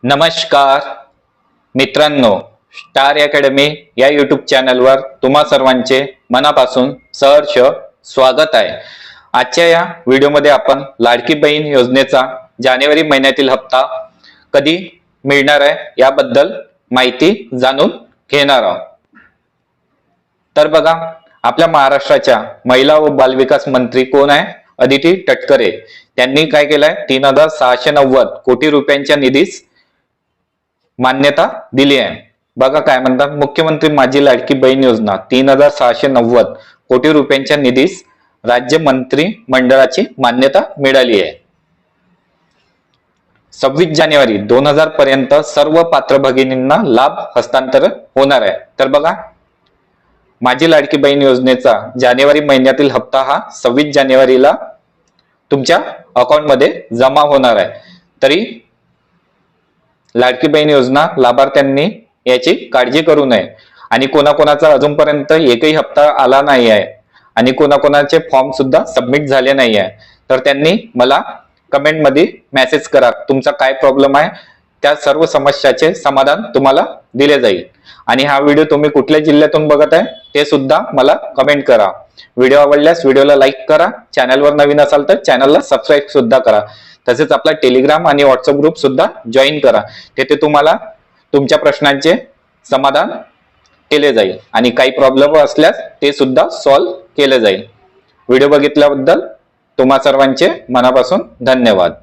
नमस्कार मित्रांनो, star academy या यूट्यूब चॅनलवर तुम्हा सर्वांचे मनापासून सहर्ष स्वागत आहे। आजच्या या व्हिडिओमध्ये आपण लाडकी बहीण योजनेचा जानेवारी महिन्यातील हप्ता कधी मिळणार आहे याबद्दल माहिती जाणून घेणार आहोत। तर बघा, आपल्या महाराष्ट्राच्या महिला व बालविकास मंत्री कोण आहे? अदिती तटकरे। त्यांनी काय केलंय? 3690 कोटी रुपयांच्या निधीस मान्यता दिली आहे। बघा काय म्हणतात, मुख्यमंत्री माझी लाडकी बहीण योजना 3690 कोटी रुपयांच्या निधीस राज्य मंत्री मंडळाची मान्यता मिळाली आहे। 26 जानेवारी 2000 पर्यंत सर्व पात्र भगिनींना लाभ हस्तांतरण होणार आहे। तर बघा, माझी लाडकी बहीण योजनेचा जानेवारी महिन्यातील हप्ता हा 26 जानेवारीला तुमच्या अकाउंट मध्ये जमा होणार आहे। तरी लाडकी बहीण योजना लाभार्थ्यांनी याची काळजी करू नये आणि कोणाकोणाचा अजूनपर्यंत एकही हप्ता आला नाही आहे आणि कोणाकोणाचे फॉर्म सुद्धा सबमिट झाले नाही आहे, तर त्यांनी मला कमेंट मध्ये मेसेज करा, तुमचा काय प्रॉब्लेम आहे, त्या सर्व समस्याचे समाधान तुम्हाला दिले जाईल। आणि हा व्हिडिओ तुम्ही कुठल्या जिल्ह्यातून बघत आहे ते सुद्धा मला कमेंट करा। व्हिडिओ आवडल्यास व्हिडिओला लाईक करा, चॅनलवर नवीन असाल तर चॅनलला सबस्क्राईब सुद्धा करा। तसेच आपला टेलिग्राम आणि व्हॉट्सअप ग्रुप सुद्धा जॉईन करा, तेथे तुम्हाला तुमच्या प्रश्नांचे समाधान केले जाईल आणि काही प्रॉब्लेम असल्यास ते सुद्धा सॉल्व्ह केले जाईल। व्हिडिओ बघितल्याबद्दल तुम्हा सर्वांचे मनापासून धन्यवाद।